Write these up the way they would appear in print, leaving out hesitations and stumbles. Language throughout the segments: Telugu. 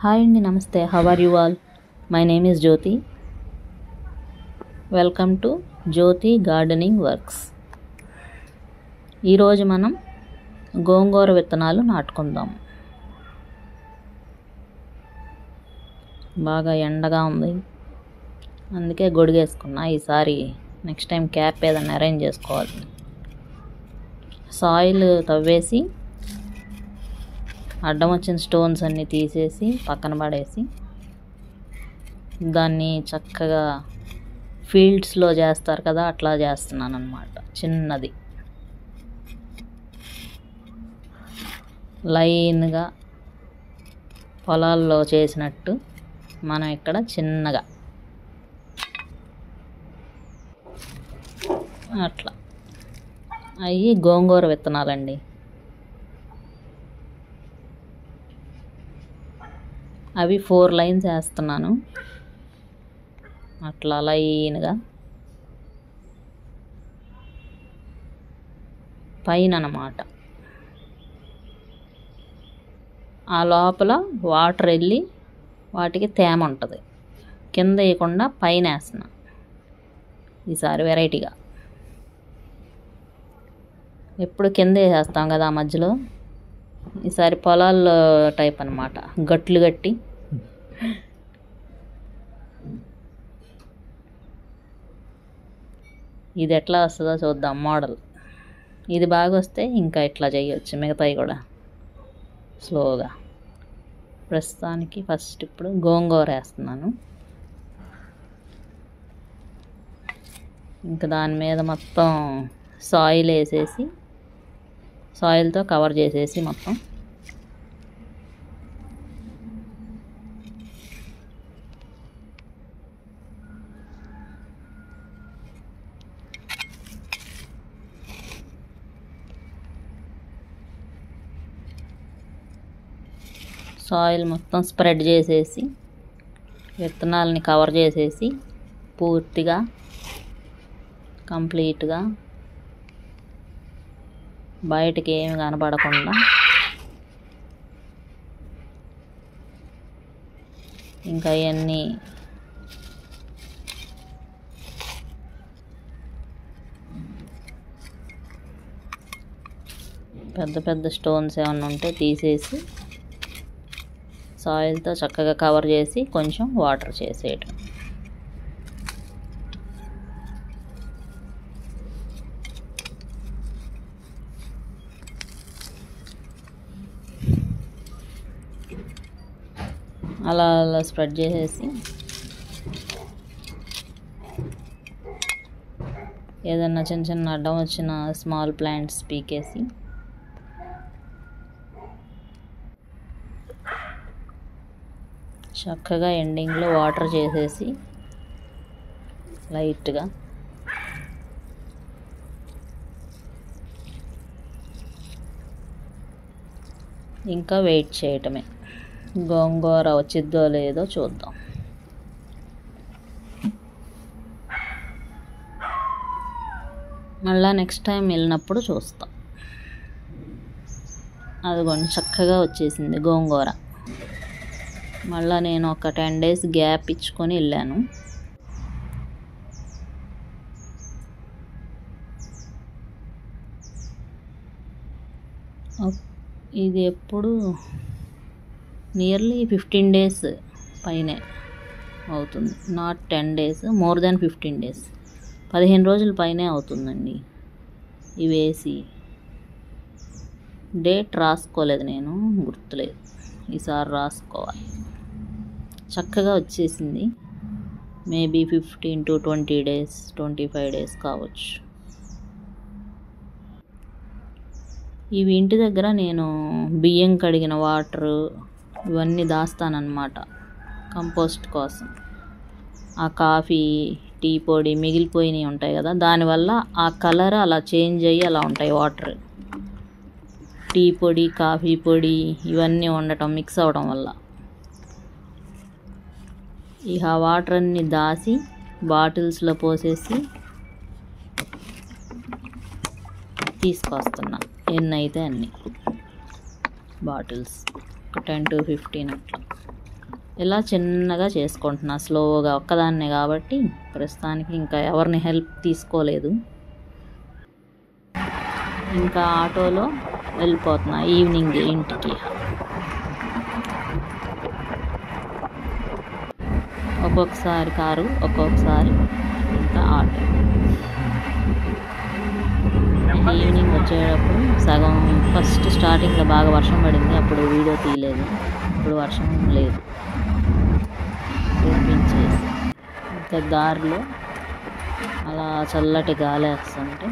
హాయ్ అండి, నమస్తే. How are you all? My name is Jyothi. Welcome to Jyothi gardening works. ఈరోజు మనం గోంగూర విత్తనాలు నాటుకుందాం. బాగా ఎండగా ఉంది, అందుకే గొడుగేసుకున్నా. ఈసారి నెక్స్ట్ టైం క్యాప్ ఏదైనా అరేంజ్ చేసుకోవాలి. సాయిల్ తవ్వేసి అడ్డం వచ్చిన స్టోన్స్ అన్నీ తీసేసి పక్కన పడేసి దాన్ని చక్కగా ఫీల్డ్స్లో చేస్తారు కదా, అట్లా చేస్తున్నాను అన్నమాట. చిన్నది లైన్గా పొలాల్లో చేసినట్టు మనం ఇక్కడ చిన్నగా అట్లా. అవి గోంగూర విత్తనాలండి. అవి 4 లైన్స్ వేస్తున్నాను అట్లా లైన్గా పైన అన్నమాట. ఆ లోపల వాటర్ వెళ్ళి వాటికి తేమ ఉంటుంది. కింద వేయకుండా పైన వేస్తున్నా ఈసారి వెరైటీగా. ఎప్పుడు కింద వేసేస్తాం కదా ఆ మధ్యలో, ఈసారి పొలాల్లో టైప్ అన్నమాట. గట్లు కట్టి ఇది ఎట్లా వస్తుందో చూద్దాం మోడల్. ఇది బాగా వస్తే ఇంకా ఇట్లా చేయొచ్చు, మిగతాయి కూడా స్లోగా. ప్రస్తుతానికి ఫస్ట్ ఇప్పుడు గోంగూర వేస్తున్నాను. ఇంకా దాని మీద మొత్తం సాయిల్ వేసేసి, సాయిల్తో కవర్ చేసేసి మొత్తం సాయిల్ మొత్తం స్ప్రెడ్ చేసేసి విత్తనాలని కవర్ చేసేసి పూర్తిగా కంప్లీట్గా బయటికి ఏమి కనపడకుండా ఇంకా ఇవన్నీ పెద్ద పెద్ద స్టోన్స్ ఏమన్నా ఉంటే తీసేసి సాయిల్తో చక్కగా కవర్ చేసి కొంచెం వాటర్ చేసేయటం. అలా అలా స్ప్రెడ్ చేసేసి ఏదన్నా చిన్న చిన్న అడ్డం వచ్చిన స్మాల్ ప్లాంట్స్ పీకేసి చక్కగా ఎండింగ్లో వాటర్ చేసేసి లైట్గా ఇంకా వెయిట్ చేయటమే. గోంగూర వచ్చిద్దో లేదో చూద్దాం. మళ్ళీ నెక్స్ట్ టైం వెళ్ళినప్పుడు చూస్తాం. అదిగోండి చక్కగా వచ్చేసింది గోంగూర. మళ్ళీ నేను ఒక 10 days గ్యాప్ ఇచ్చుకొని వెళ్ళాను. ఇది ఎప్పుడు నియర్లీ 15 days పైనే అవుతుంది. Not 10 days, more than 15 days. 15 రోజుల పైనే అవుతుందండి ఇవి వేసి. డేట్ రాసుకోలేదు నేను, గుర్తులేదు. ఈసారి రాసుకోవాలి. చక్కగా వచ్చేసింది. మేబీ 15 to 20 days, 25 days కావచ్చు. ఇవి ఇంటి దగ్గర నేను బియ్యం కడిగిన వాటరు ఇవన్నీ దాస్తానన్నమాట కంపోస్ట్ కోసం. ఆ కాఫీ, టీ పొడి మిగిలిపోయినవి ఉంటాయి కదా, దానివల్ల ఆ కలర్ అలా చేంజ్ అయ్యి అలా ఉంటాయి వాటర్. టీ పొడి, కాఫీ పొడి ఇవన్నీ ఉండటం, మిక్స్ అవ్వడం వల్ల ఇక వాటర్ అన్నీ దాసి బాటిల్స్లో పోసేసి తీసుకొస్తున్నా. ఎన్ని అయితే అన్ని బాటిల్స్, 10 to 15 అట్లా. ఇలా చిన్నగా చేసుకుంటున్నా స్లోగా, ఒక్కదాన్నే కాబట్టి ప్రస్తుతానికి ఇంకా ఎవరిని హెల్ప్ తీసుకోలేదు. ఇంకా ఆటోలో వెళ్ళిపోతున్నా ఈవినింగ్ ఇంటికి. ఒక్కొక్కసారి కారు, ఒక్కొక్కసారి ఇంకా ఆటో. ఈవినింగ్ వచ్చేటప్పుడు సగం ఫస్ట్ స్టార్టింగ్లో బాగా వర్షం పడింది, అప్పుడు వీడియో తీయలేదు. ఇప్పుడు వర్షం లేదు, చూపించేసి ఇంకా దారిలో అలా చల్లటి గాలి వేస్తుంటే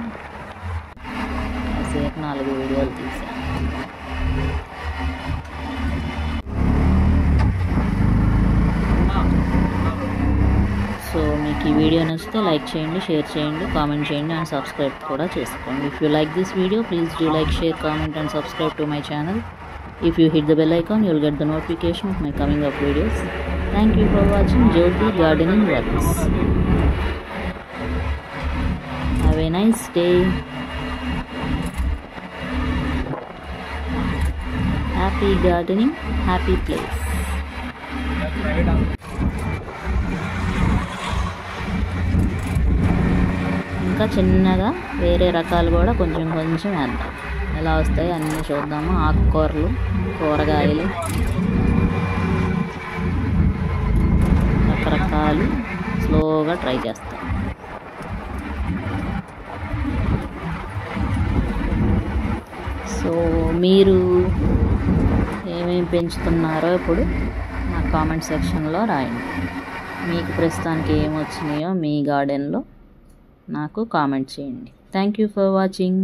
కాసేపు 4 వీడియోలు తీసాను. సో మీకు ఈ వీడియో నచ్చితే లైక్ చేయండి, షేర్ చేయండి, కామెంట్ చేయండి అండ్ సబ్స్క్రైబ్ కూడా చేసుకోండి. If you like this video, please do like, share, comment and subscribe to my channel. If you hit the bell icon, you'll get the notification of my coming up videos. Thank you for watching Jyoti Gardening Works. Have a nice day. Happy gardening, happy place. ఇంకా చిన్నగా వేరే రకాలు కూడా కొంచెం కొంచెం వేద్దాం. ఎలా వస్తాయి అన్నీ చూద్దాము. ఆకుకూరలు, కూరగాయలు, రకరకాలు స్లోగా ట్రై చేస్తాం. సో మీరు ఏమేమి పెంచుతున్నారో ఇప్పుడు నా కామెంట్ సెక్షన్లో రాయండి. మీకు ప్రస్తుతానికి ఏమొచ్చినాయో మీ గార్డెన్లో నాకు కామెంట్ చేయండి. Thank you for watching.